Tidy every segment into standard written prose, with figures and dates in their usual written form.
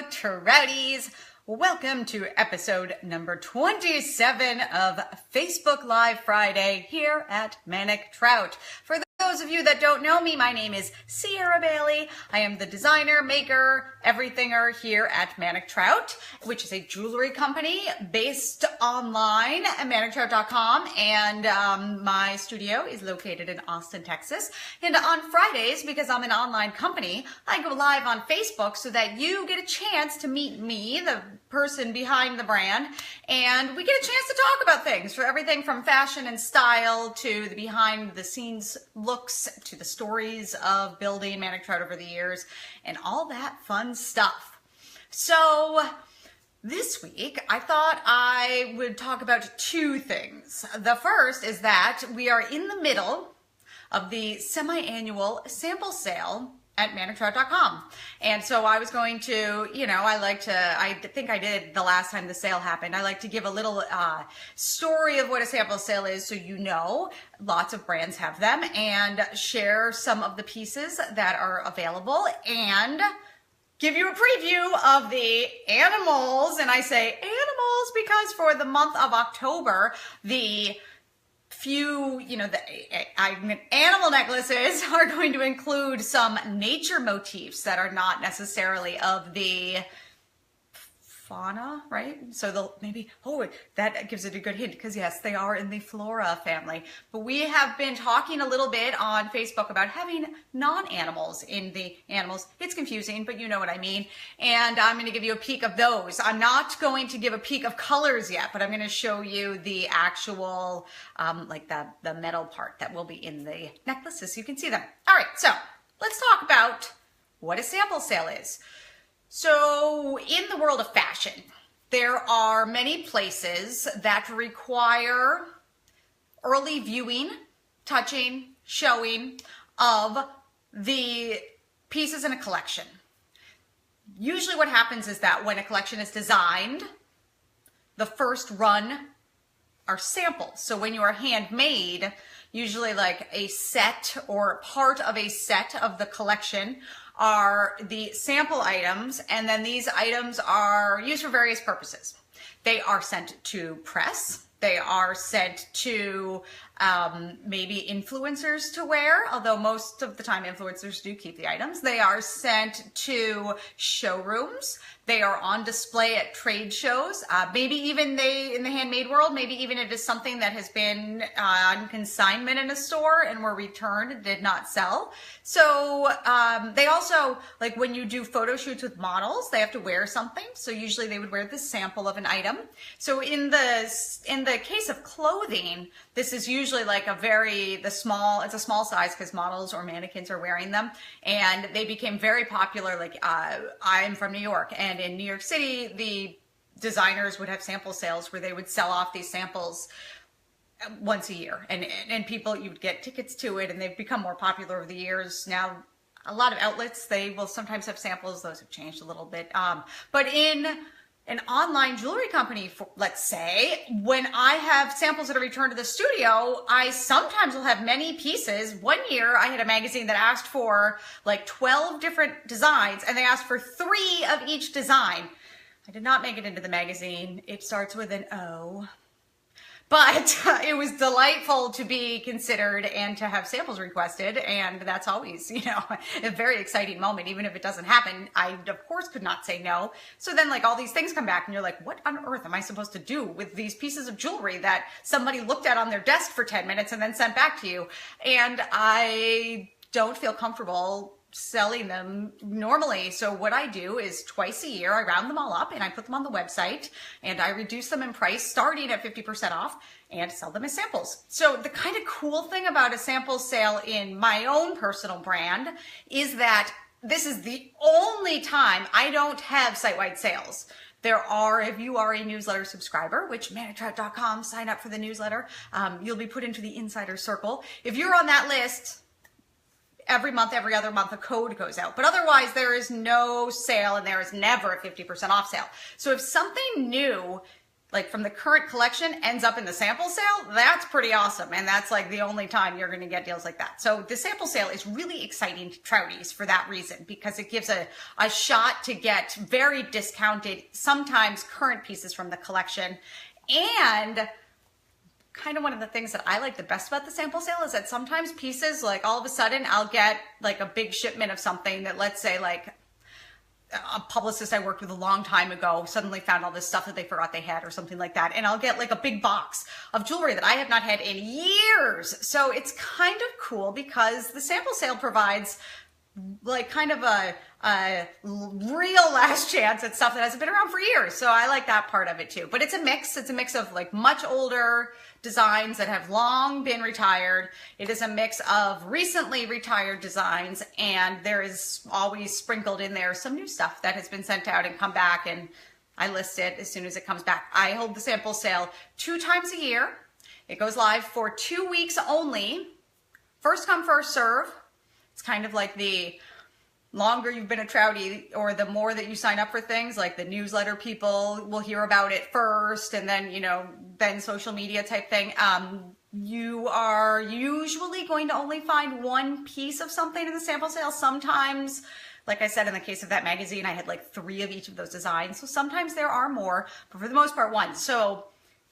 Trouties. Welcome to episode number 27 of Facebook Live Friday here at Manic Trout. For those of you that don't know me, my name is Sierra Bailey. I am the designer, maker, everythinger here at Manic Trout, which is a jewelry company based online at manictrout.com. And my studio is located in Austin, Texas. And on Fridays, because I'm an online company, I go live on Facebook so that you get a chance to meet me, the person behind the brand, and we get a chance to talk about things, for everything from fashion and style to the behind the scenes looks to the stories of building Manic Trout over the years and all that fun stuff. So this week I thought I would talk about two things. The first is that we are in the middle of the semi-annual sample sale at manictrout.com. And so I was going to, I think I did the last time the sale happened. I like to give a little story of what a sample sale is so you know. Lots of brands have them, and share some of the pieces that are available and give you a preview of the animals. And I say animals because for the month of October, the animal necklaces are going to include some nature motifs that are not necessarily of the fauna, right? So they'll maybe, that gives it a good hint, because yes, they are in the flora family. But we have been talking a little bit on Facebook about having non-animals in the animals. It's confusing, but you know what I mean. And I'm going to give you a peek of those. I'm not going to give a peek of colors yet, but I'm going to show you the actual, the metal part that will be in the necklaces so you can see them. All right, so let's talk about what a sample sale is. So in the world of fashion, there are many places that require early viewing, touching, showing of the pieces in a collection. Usually what happens is that when a collection is designed, the first run are samples. So when you are handmade, usually like a set or part of a set of the collection are the sample items, and then these items are used for various purposes. They are sent to press. They are sent to maybe influencers to wear, although most of the time influencers do keep the items. They are sent to showrooms. They are on display at trade shows. Maybe even in the handmade world, maybe even it is something that has been on consignment in a store and were returned, did not sell. So they also, like when you do photo shoots with models, they have to wear something. So usually they would wear the sample of an item. So in the case of clothing, this is usually like it's a small size because models or mannequins are wearing them. And they became very popular. Like I'm from New York, and in New York City, the designers would have sample sales where they would sell off these samples once a year. And people, you would get tickets to it, and they've become more popular over the years. Now, a lot of outlets, they will sometimes have samples. Those have changed a little bit. But in an online jewelry company, let's say, when I have samples that are returned to the studio, I sometimes will have many pieces. One year I had a magazine that asked for like 12 different designs, and they asked for 3 of each design. I did not make it into the magazine. It starts with an O. But it was delightful to be considered and to have samples requested, and that's always, a very exciting moment. Even if it doesn't happen, I, of course, could not say no. So then, all these things come back, and you're like, what on earth am I supposed to do with these pieces of jewelry that somebody looked at on their desk for 10 minutes and then sent back to you? And I don't feel comfortable selling them normally. So what I do is twice a year, I round them all up and I put them on the website, and I reduce them in price starting at 50% off and sell them as samples. So the kind of cool thing about a sample sale in my own personal brand is that this is the only time I don't have site-wide sales. There are, if you are a newsletter subscriber, which manictrout.com, sign up for the newsletter, you'll be put into the insider circle. If you're on that list, every month, every other month, a code goes out. But otherwise, there is no sale, and there is never a 50% off sale. So if something new like from the current collection ends up in the sample sale, that's pretty awesome. And that's like the only time you're going to get deals like that. So the sample sale is really exciting to Trouties for that reason, because it gives a shot to get very discounted, sometimes current pieces from the collection. And kind of one of the things that I like the best about the sample sale is that sometimes pieces, like all of a sudden I'll get like a big shipment of something that, let's say like a publicist I worked with a long time ago suddenly found all this stuff that they forgot they had or something like that. And I'll get like a big box of jewelry that I have not had in years. So it's kind of cool because the sample sale provides like kind of a real last chance at stuff that hasn't been around for years. So I like that part of it too. But it's a mix. It's a mix of like much older designs that have long been retired. It is a mix of recently retired designs, and there is always sprinkled in there some new stuff that has been sent out and come back, and I list it as soon as it comes back. I hold the sample sale 2 times a year. It goes live for 2 weeks only. First come, first serve. It's kind of like the longer you've been a Troutie, or the more that you sign up for things, like the newsletter people will hear about it first, and then, you know, then social media type thing. You are usually going to only find one piece of something in the sample sale. Sometimes, like I said, in the case of that magazine, I had like 3 of each of those designs. So sometimes there are more, but for the most part, 1. So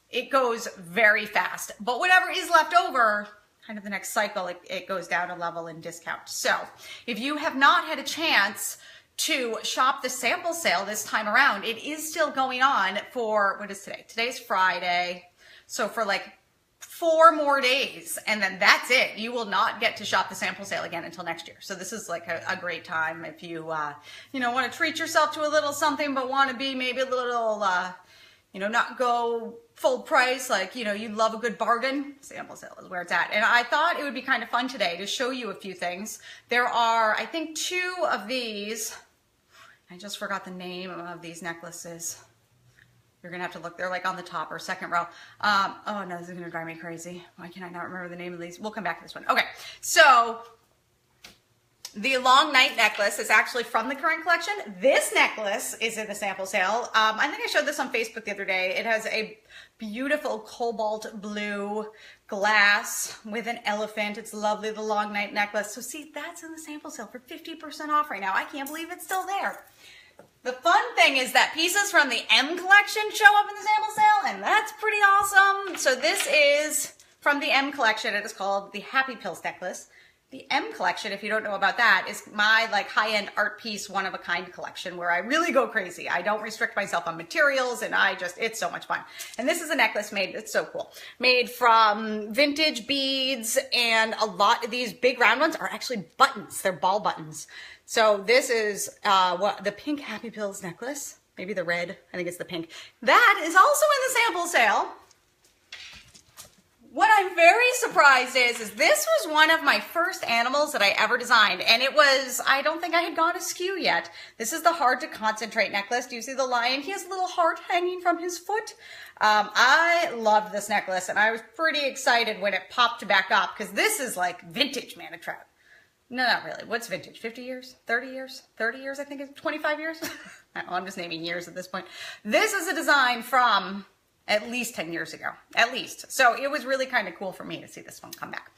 it goes very fast. But whatever is left over, kind of the next cycle, it goes down a level in discount. So if you have not had a chance to shop the sample sale this time around, it is still going on for, what is today? Today's Friday. So for like 4 more days, and then that's it. You will not get to shop the sample sale again until next year. So this is like a great time if you, you know, want to treat yourself to a little something, but want to be maybe a little, you know, not go full price, like, you know, you love a good bargain. Sample sale is where it's at. And I thought it would be kind of fun today to show you a few things. There are, I think, 2 of these. I just forgot the name of these necklaces. You're going to have to look. They're like on the top or second row. Oh, no, this is going to drive me crazy. Why can I not remember the name of these? We'll come back to this one. Okay, so the long night necklace is actually from the current collection. This necklace is in the sample sale. I think I showed this on Facebook the other day. It has a beautiful cobalt blue glass with an elephant. It's lovely, the long night necklace. So see, that's in the sample sale for 50% off right now. I can't believe it's still there. The fun thing is that pieces from the M collection show up in the sample sale, and that's pretty awesome. So this is from the M collection. It is called the Happy Pills necklace. The M collection, if you don't know about that, is my like high-end art piece, one-of-a-kind collection where I really go crazy. I don't restrict myself on materials, and it's so much fun. And this is a necklace made, it's so cool, made from vintage beads, and a lot of these big round ones are actually buttons. They're ball buttons. So this is the pink Happy Pills necklace, maybe the red, I think it's the pink. That is also in the sample sale. What I'm very surprised is this was one of my first animals that I ever designed, and it was, I don't think I had gone askew yet. This is the Hard to Concentrate necklace. Do you see the lion? He has a little heart hanging from his foot. I loved this necklace, and I was pretty excited when it popped back up, because this is like vintage Manna Trout. No, not really. What's vintage? 50 years? 30 years? 30 years, I think it's 25 years? I don't know, I'm just naming years at this point. This is a design from at least 10 years ago, at least. So it was really kind of cool for me to see this one come back.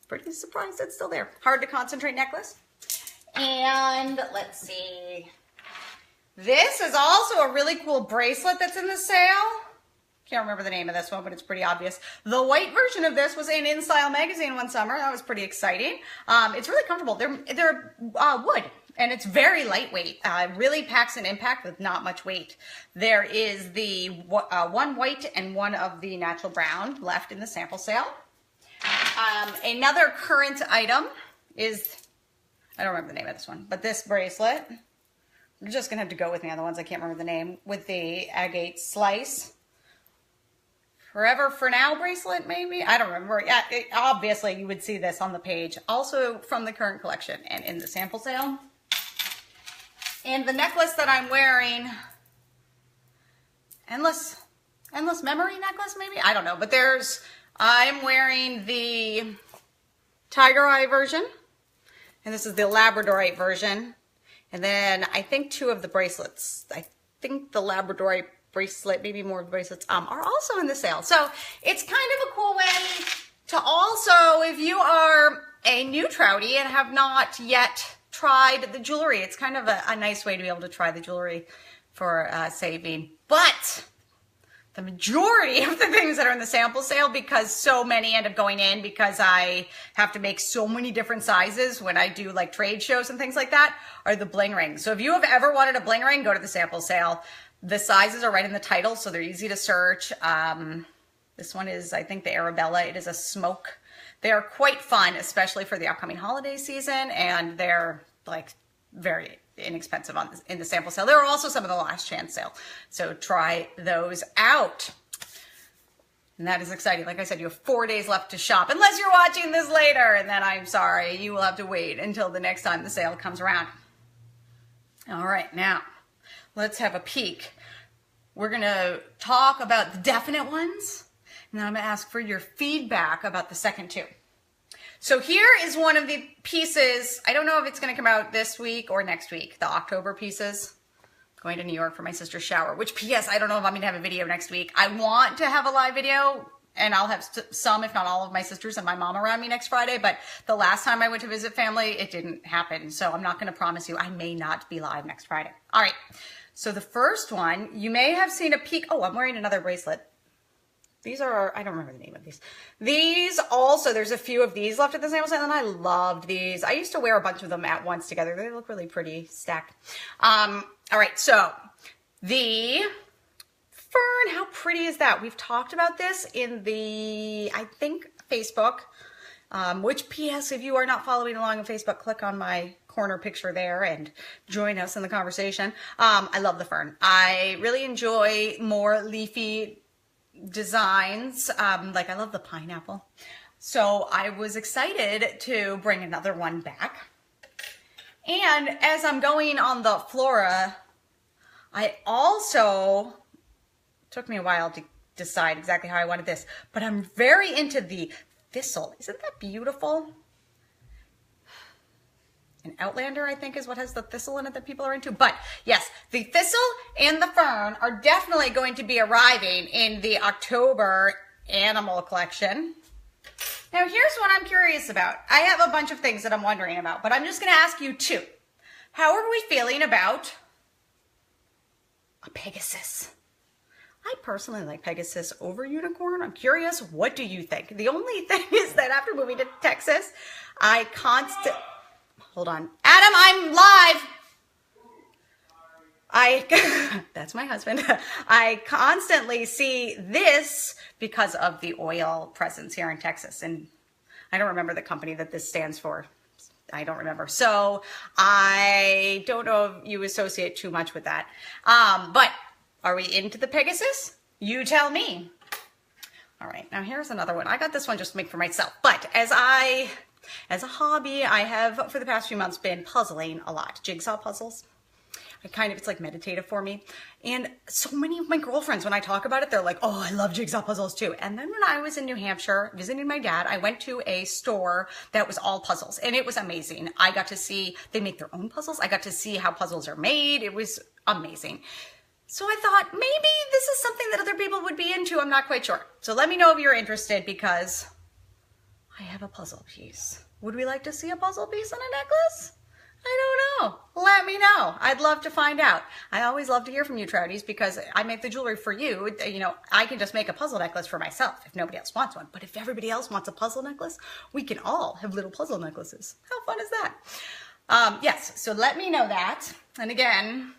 Pretty surprised it's still there. Hard to Concentrate necklace. And let's see. This is also a really cool bracelet that's in the sale. Can't remember the name of this one, but it's pretty obvious. The white version of this was in InStyle magazine one summer. That was pretty exciting. It's really comfortable. They're wood. And it's very lightweight, really packs an impact with not much weight. There is the one white and one of the natural brown left in the sample sale. Another current item is, I don't remember the name of this one, but this bracelet. You're just gonna have to go with me on the ones I can't remember the name, with the agate slice. Forever for Now bracelet, maybe? I don't remember. Yeah, obviously you would see this on the page. Also from the current collection and in the sample sale. And the necklace that I'm wearing, Endless Memory necklace, maybe? I don't know. But I'm wearing the Tiger Eye version. And this is the Labradorite version. And then I think 2 of the bracelets. I think the Labradorite bracelet, maybe more bracelets, are also in the sale. So it's kind of a cool way to also, if you are a new trouty and have not yet tried the jewelry, it's kind of a nice way to be able to try the jewelry for saving. But the majority of the things that are in the sample sale, because so many end up going in because I have to make so many different sizes when I do like trade shows and things like that, are the bling rings. So if you have ever wanted a bling ring, go to the sample sale. The sizes are right in the title, so they're easy to search. This one is, I think, the Arabella. It is a smoke. They are quite fun, especially for the upcoming holiday season, and they're like very inexpensive in the sample sale. There are also some of the last chance sale, so try those out. And that is exciting. Like I said, you have 4 days left to shop, unless you're watching this later, and then I'm sorry, you will have to wait until the next time the sale comes around. All right, now let's have a peek. We're gonna talk about the definite ones, and then I'm gonna ask for your feedback about the second two. So here is one of the pieces. I don't know if it's going to come out this week or next week, the October pieces. Going to New York for my sister's shower, which P.S. I don't know if I'm going to have a video next week. I want to have a live video, and I'll have some, if not all, of my sisters and my mom around me next Friday. But the last time I went to visit family, it didn't happen. So I'm not going to promise you I may not be live next Friday. All right. So the first one, you may have seen a peek. Oh, I'm wearing another bracelet. These are, I don't remember the name of these. These also, there's a few of these left at the sample sale, and I loved these. I used to wear a bunch of them at once together. They look really pretty stacked. All right, so the fern, how pretty is that? We've talked about this in the, I think, Facebook, which P.S. if you are not following along on Facebook, click on my corner picture there and join us in the conversation. I love the fern. I really enjoy more leafy designs. Like I love the pineapple. So I was excited to bring another one back. And as I'm going on the flora, I also, took me a while to decide exactly how I wanted this, but I'm very into the thistle. Isn't that beautiful? An Outlander, I think, is what has the thistle in it that people are into. But yes, the thistle and the fern are definitely going to be arriving in the October animal collection. Now, here's what I'm curious about. I have a bunch of things that I'm wondering about, but I'm just going to ask you two. How are we feeling about a Pegasus? I personally like Pegasus over unicorn. I'm curious, what do you think? The only thing is that after moving to Texas, hold on. Adam, I'm live. That's my husband. I constantly see this because of the oil presence here in Texas. And I don't remember the company that this stands for. I don't remember. So I don't know if you associate too much with that. But are we into the Pegasus? You tell me. All right. Now here's another one. I got this one just to make for myself. But as a hobby, I have, for the past few months, been puzzling a lot. Jigsaw puzzles. It's like meditative for me. And so many of my girlfriends, when I talk about it, they're like, oh, I love jigsaw puzzles too. And then when I was in New Hampshire visiting my dad, I went to a store that was all puzzles. And it was amazing. I got to see, they make their own puzzles. I got to see how puzzles are made. It was amazing. So I thought, maybe this is something that other people would be into. I'm not quite sure. So let me know if you're interested, because I have a puzzle piece. Would we like to see a puzzle piece on a necklace? I don't know. Let me know. I'd love to find out. I always love to hear from you, Trouties, because I make the jewelry for you. You know, I can just make a puzzle necklace for myself if nobody else wants one. But if everybody else wants a puzzle necklace, we can all have little puzzle necklaces. How fun is that? Yes, so let me know that. And again,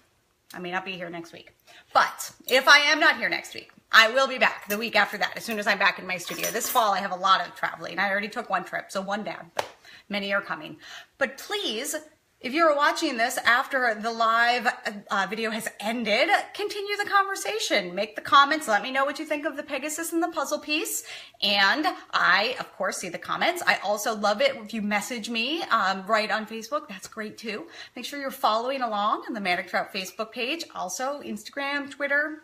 I may not be here next week. But if I am not here next week, I will be back the week after that, as soon as I'm back in my studio. This fall, I have a lot of traveling. I already took one trip, so one down, but many are coming. But please, if you're watching this after the live video has ended, continue the conversation. Make the comments. Let me know what you think of the Pegasus and the puzzle piece. And I, of course, see the comments. I also love it if you message me right on Facebook. That's great too. Make sure you're following along on the Manic Trout Facebook page. Also, Instagram, Twitter,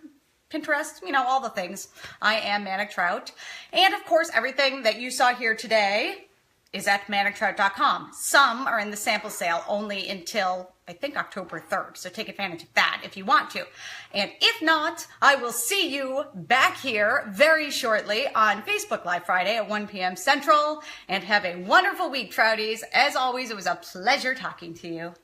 Pinterest, you know, all the things. I am Manic Trout. And of course, everything that you saw here today is at manictrout.com. Some are in the sample sale only until, I think, October 3rd. So take advantage of that if you want to. And if not, I will see you back here very shortly on Facebook Live Friday at 1 p.m. Central. And have a wonderful week, Trouties. As always, it was a pleasure talking to you.